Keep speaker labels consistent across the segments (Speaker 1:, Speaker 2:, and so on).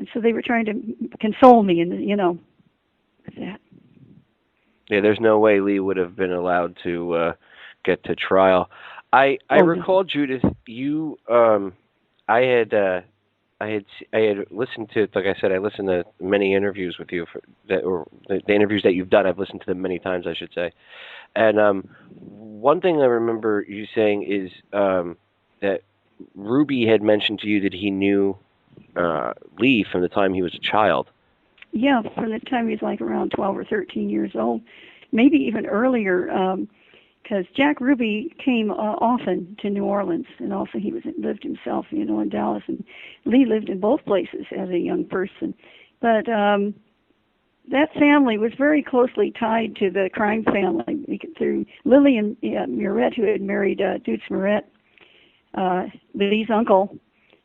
Speaker 1: And so they were trying to console me, and with that.
Speaker 2: Yeah, there's no way Lee would have been allowed to get to trial. I recall, no. Judyth, you I had listened to, like I said, I listened to many interviews with you, or the interviews that you've done. I've listened to them many times, I should say. And one thing I remember you saying is that Ruby had mentioned to you that he knew Lee from the time he was a child.
Speaker 1: Yeah, from the time he was like around 12 or 13 years old, maybe even earlier, because Jack Ruby came often to New Orleans, and also he lived himself, in Dallas, and Lee lived in both places as a young person. But that family was very closely tied to the crime family through Lillian Muret, who had married Dutz Muret, Lee's uncle,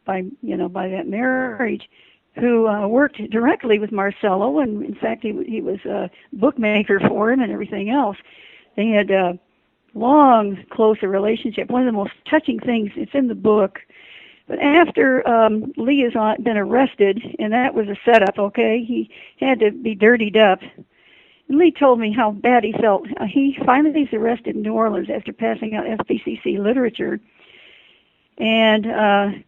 Speaker 1: by that marriage, who worked directly with Marcello, and in fact he was a bookmaker for him and everything else. They had a long, closer relationship. One of the most touching things, it's in the book, but after Lee has been arrested, and that was a setup, okay, he had to be dirtied up. And Lee told me how bad he felt. He finally was arrested in New Orleans after passing out FBCC literature. And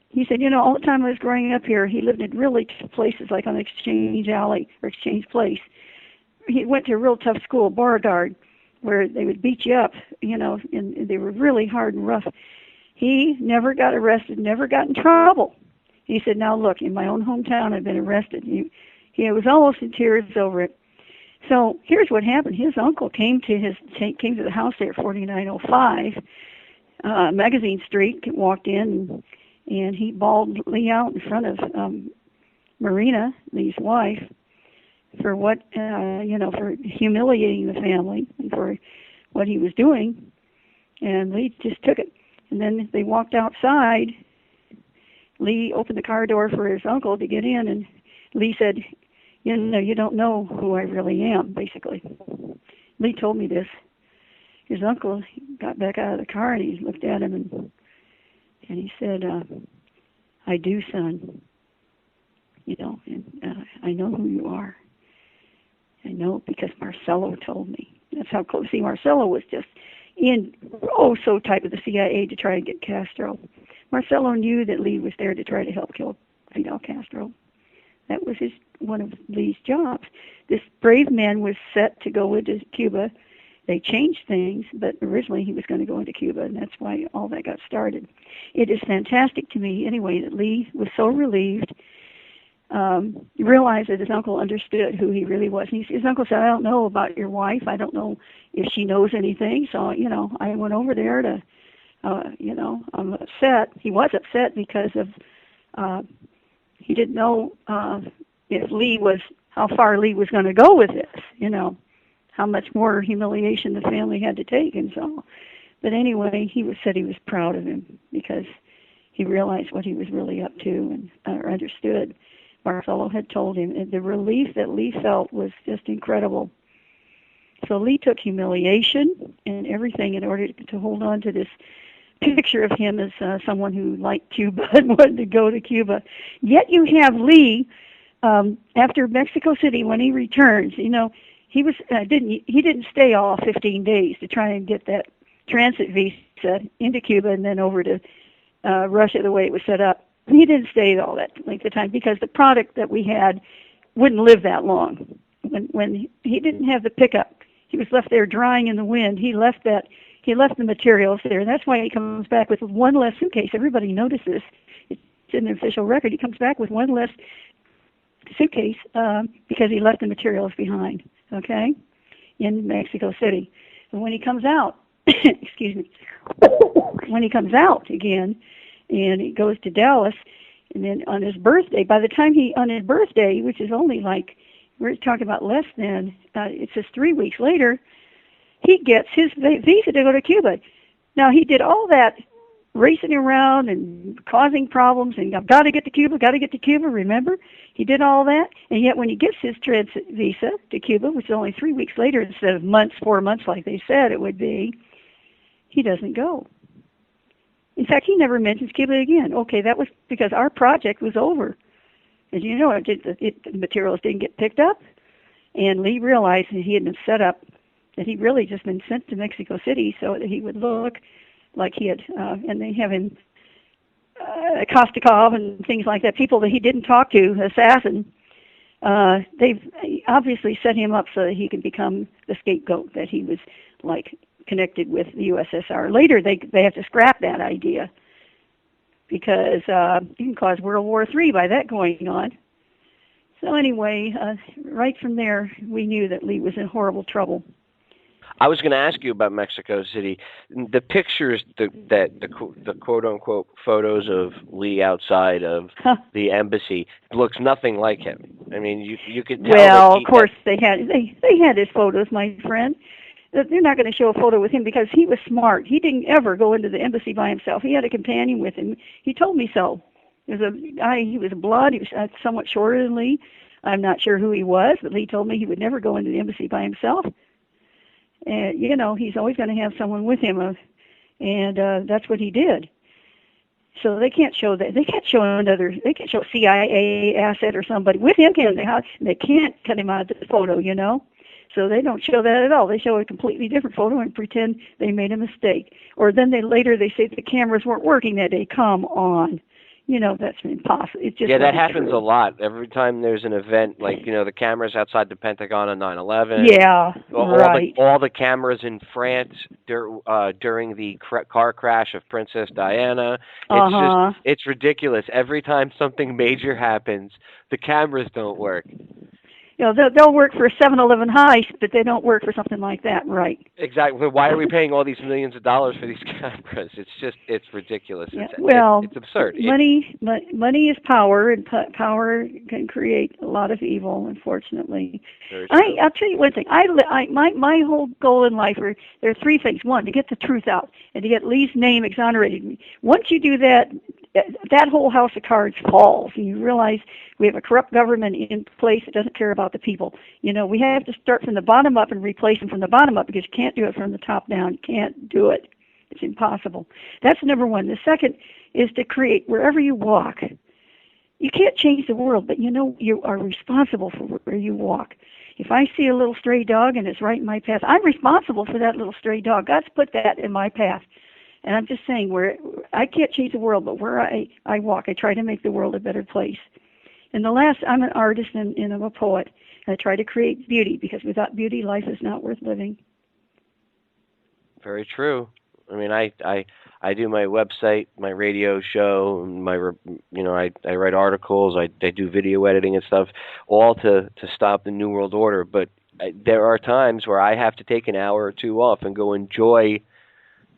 Speaker 1: he said, all the time I was growing up here, he lived in really tough places, like on Exchange Alley or Exchange Place. He went to a real tough school, Beauregard, where they would beat you up, and they were really hard and rough. He never got arrested, never got in trouble. He said, now look, in my own hometown, I've been arrested. He was almost in tears over it. So here's what happened. His uncle came to the house there at 4905, Magazine Street, walked in, and he bawled Lee out in front of Marina, Lee's wife, for what, for humiliating the family and for what he was doing. And Lee just took it. And then they walked outside. Lee opened the car door for his uncle to get in, and Lee said, you don't know who I really am, basically. Lee told me this. His uncle got back out of the car, and he looked at him, and he said, I do, son. And I know who you are. I know because Marcello told me. That's how close. See, Marcello was just so tight with the CIA to try to get Castro. Marcello knew that Lee was there to try to help kill Fidel Castro. That was one of Lee's jobs. This brave man was set to go into Cuba. They changed things, but originally he was going to go into Cuba, and that's why all that got started. It is fantastic to me, anyway, that Lee was so relieved. Realized that his uncle understood who he really was. And his uncle said, I don't know about your wife. I don't know if she knows anything. So, I went over there to, I'm upset. He was upset because of, he didn't know how far Lee was going to go with this, how much more humiliation the family had to take and so. But anyway, said he was proud of him because he realized what he was really up to and understood. Marcello had told him, and the relief that Lee felt was just incredible. So Lee took humiliation and everything in order to hold on to this picture of him as someone who liked Cuba and wanted to go to Cuba. Yet you have Lee, after Mexico City, when he returns, he didn't stay all 15 days to try and get that transit visa into Cuba and then over to Russia the way it was set up. He didn't stay all that length of time because the product that we had wouldn't live that long. When he didn't have the pickup, he was left there drying in the wind. He left the materials there, and that's why he comes back with one less suitcase. Everybody notices. It's in the official record. He comes back with one less suitcase because he left the materials behind, okay, in Mexico City. And when he comes out, excuse me, when he comes out again, and he goes to Dallas, and then on his birthday, on his birthday, which is only like, we're talking about less than, it says 3 weeks later, he gets his visa to go to Cuba. Now, he did all that racing around and causing problems, and I've got to get to Cuba, remember? He did all that, and yet when he gets his transit visa to Cuba, which is only 3 weeks later instead of 4 months like they said it would be, he doesn't go. In fact, he never mentions Cuba again. Okay, that was because our project was over. As you know, the materials didn't get picked up, and Lee realized that he had been set up, that he'd really just been sent to Mexico City so that he would look like he had, and they have him, Kostakov and things like that, people that he didn't talk to, assassin. They've obviously set him up so that he could become the scapegoat, that he was like connected with the USSR. Later, they have to scrap that idea because you can cause World War III by that going on. So anyway, right from there, we knew that Lee was in horrible trouble.
Speaker 2: I was going to ask you about Mexico City. The pictures, the quote-unquote photos of Lee outside of the embassy looks nothing like him. I mean, you could tell.
Speaker 1: Well, of course they had his photos, my friend. They're not going to show a photo with him because he was smart. He didn't ever go into the embassy by himself. He had a companion with him. He told me so. He was a blood. He was somewhat shorter than Lee. I'm not sure who he was, but Lee told me he would never go into the embassy by himself. And you know, he's always going to have someone with him, and that's what he did. So they can't show that. They can't show another. They can't show CIA asset or somebody with him. They can't cut him out of the photo, you know. So they don't show that at all. They show a completely different photo and pretend they made a mistake. Or then later they say the cameras weren't working that day. Come on. You know, that's impossible. It's just
Speaker 2: that happens a lot. Every time there's an event, like, you know, the cameras outside the Pentagon on 9/11.
Speaker 1: Yeah, right.
Speaker 2: All the cameras in France during the car crash of Princess Diana. It's ridiculous. Every time something major happens, the cameras don't work.
Speaker 1: You know, they'll work for a 7-Eleven heist, but they don't work for something like that, right?
Speaker 2: Exactly. Why are we paying all these millions of dollars for these cameras? It's ridiculous.
Speaker 1: Yeah.
Speaker 2: It's absurd.
Speaker 1: Money is power, and power can create a lot of evil, unfortunately. I'll tell you one thing. My whole goal in life there are three things. One, to get the truth out and to get Lee's name exonerated. Once you do that, that whole house of cards falls, and you realize we have a corrupt government in place that doesn't care about the people. You know, we have to start from the bottom up and replace them from the bottom up because you can't do it from the top down. You can't do it. It's impossible. That's number one. The second is to create wherever you walk. You can't change the world, but you know you are responsible for where you walk. If I see a little stray dog and it's right in my path, I'm responsible for that little stray dog. God's put that in my path. And I'm just saying, where I can't change the world, but where I walk, I try to make the world a better place. And the last, I'm an artist and I'm a poet. And I try to create beauty because without beauty, life is not worth living.
Speaker 2: Very true. I mean, I do my website, my radio show, I write articles, I do video editing and stuff, all to stop the New World Order. But there are times where I have to take an hour or two off and go enjoy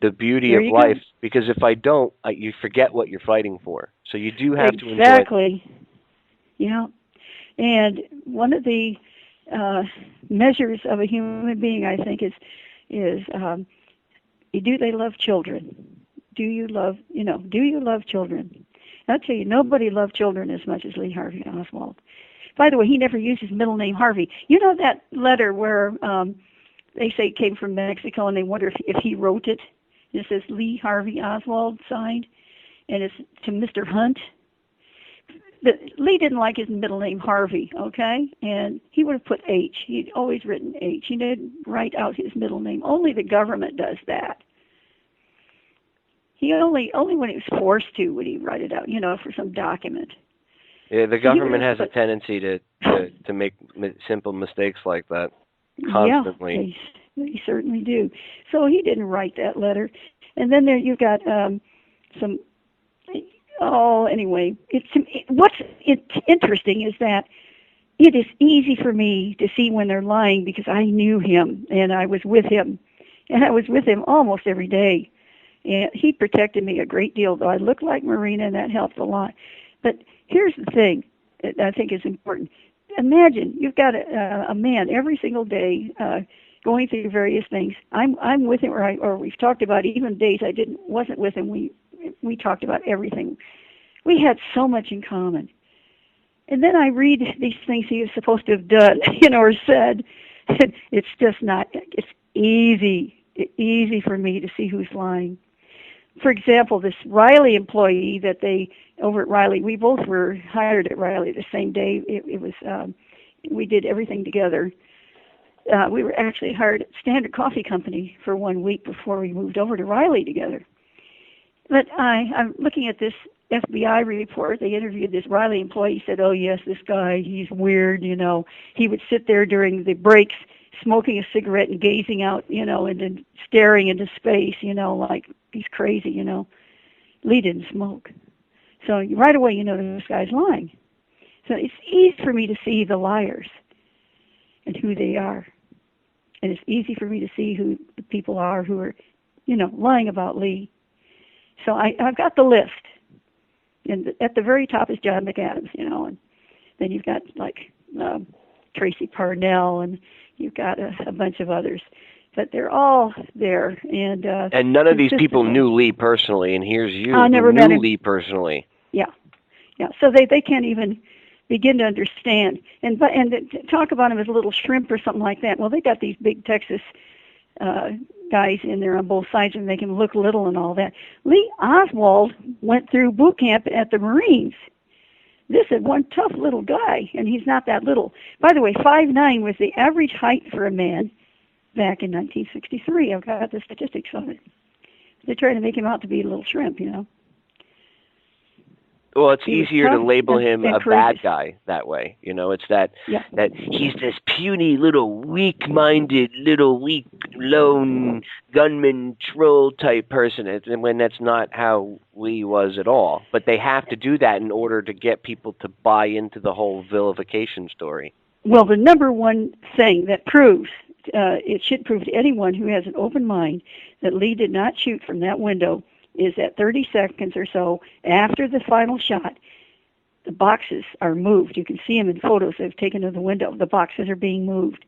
Speaker 2: the beauty of life, because if I don't, you forget what you're fighting for. So you do have to enjoy. Exactly.
Speaker 1: Yeah. And one of the measures of a human being, I think, is do they love children? Do you love children? And I'll tell you, nobody loved children as much as Lee Harvey Oswald. By the way, he never used his middle name, Harvey. You know that letter where they say it came from Mexico and they wonder if he wrote it? It says Lee Harvey Oswald signed, and it's to Mr. Hunt. Lee didn't like his middle name, Harvey, okay? And he would have put H. He'd always written H. He didn't write out his middle name. Only the government does that. He only when he was forced to would he write it out, for some document.
Speaker 2: Yeah, the government has a tendency to make simple mistakes like that constantly.
Speaker 1: Yeah, they certainly do. So he didn't write that letter. And then there you've got some. Oh, anyway, what's interesting is that it is easy for me to see when they're lying because I knew him and I was with him, and I was with him almost every day. And he protected me a great deal, though I looked like Marina, and that helped a lot. But here's the thing that I think is important. Imagine you've got a man every single day going through various things. I'm with him, or we've talked about even days I wasn't with him. We talked about everything. We had so much in common. And then I read these things he was supposed to have done, or said. It's just not. It's easy for me to see who's lying. for example, this Riley employee that they, over at Riley, we both were hired at Riley the same day. It was, we did everything together. We were actually hired at Standard Coffee Company for 1 week before we moved over to Riley together. But I'm looking at this FBI report. They interviewed this Riley employee. He said, oh, yes, this guy, he's weird, you know. He would sit there during the breaks smoking a cigarette and gazing out, you know, and then staring into space, you know, like he's crazy, you know. Lee didn't smoke. So right away, you know, this guy's lying. So it's easy for me to see the liars and who they are. And it's easy for me to see who the people are who are, you know, lying about Lee. So I've got the list. And at the very top is John McAdams, you know, and then you've got like Tracy Parnell, and you've got a bunch of others. But they're all there. And
Speaker 2: none of these people knew Lee personally, and here's you who knew Lee personally.
Speaker 1: Yeah. Yeah. So they can't even begin to understand. And talk about him as a little shrimp or something like that. Well, they got these big Texas guys in there on both sides and make him look little and all that. Lee Oswald went through boot camp at the Marines. This is one tough little guy, and he's not that little. By the way, 5'9" was the average height for a man back in 1963. I've got the statistics on it. They're trying to make him out to be a little shrimp, you know.
Speaker 2: Well, it's easier to label him a bad guy that way. You know, it's that he's this puny little weak-minded, little weak, lone gunman troll type person, and when that's not how Lee was at all. But they have to do that in order to get people to buy into the whole vilification story. Well,
Speaker 1: the number one thing that proves, it should prove to anyone who has an open mind that Lee did not shoot from that window, is that 30 seconds or so after the final shot, the boxes are moved. You can see them in photos they've taken of the window. The boxes are being moved.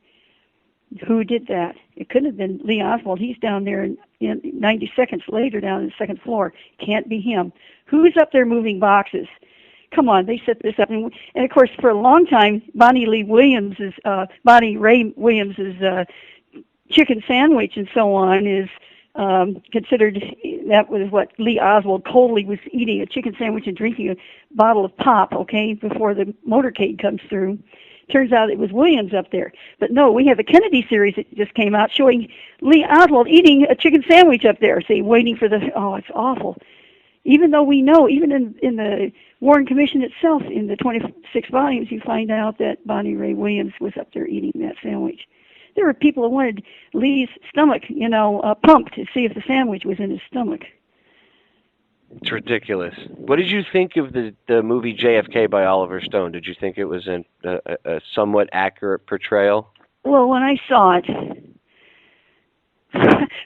Speaker 1: Who did that? It couldn't have been Lee Oswald. He's down there in 90 seconds later down on the second floor. Can't be him. Who's up there moving boxes? Come on, they set this up. And of course, for a long time, Bonnie Ray Williams' chicken sandwich and so on is considered, that was what Lee Oswald coldly was eating, a chicken sandwich and drinking a bottle of pop, okay, before the motorcade comes through. Turns out it was Williams up there. But no, we have a Kennedy series that just came out showing Lee Oswald eating a chicken sandwich up there, see, waiting for the, oh, it's awful. Even though we know, even in the Warren Commission itself, in the 26 volumes, you find out that Bonnie Ray Williams was up there eating that sandwich. There were people who wanted Lee's stomach, you know, pumped to see if the sandwich was in his stomach.
Speaker 2: It's ridiculous. What did you think of the movie JFK by Oliver Stone? Did you think it was a somewhat accurate portrayal?
Speaker 1: Well, when I saw it,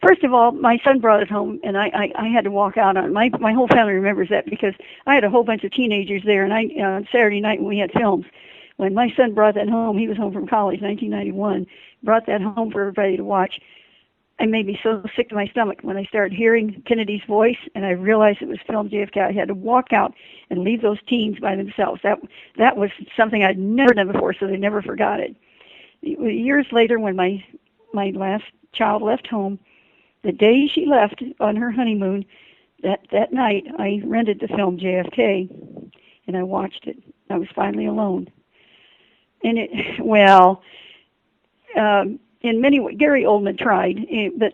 Speaker 1: first of all, my son brought it home, and I had to walk out on it. My whole family remembers that because I had a whole bunch of teenagers there, and on Saturday night when we had films, when my son brought that home, he was home from college, 1991, brought that home for everybody to watch. I made me so sick to my stomach when I started hearing Kennedy's voice, and I realized it was filmed JFK. I had to walk out and leave those teens by themselves. That was something I'd never done before, so they never forgot it. Years later, when my last child left home, the day she left on her honeymoon, that night, I rented the film JFK, and I watched it. I was finally alone. And in many ways, Gary Oldman tried, but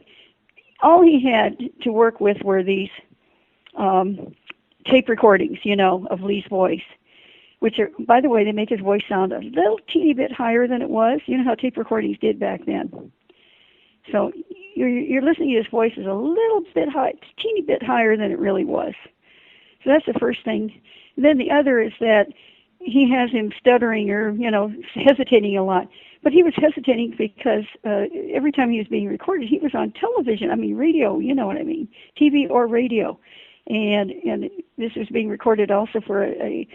Speaker 1: all he had to work with were these tape recordings, you know, of Lee's voice, which are, by the way, they make his voice sound a little teeny bit higher than it was. You know how tape recordings did back then. So you're listening to his voice is a little bit high, teeny bit higher than it really was. So that's the first thing. And then the other is that he has him stuttering or, you know, hesitating a lot. But he was hesitating because every time he was being recorded, he was on television. I mean, radio, you know what I mean, TV or radio. And this was being recorded also for a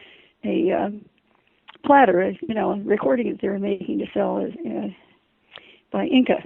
Speaker 1: platter, you know, a recording that they were making to sell by Inca.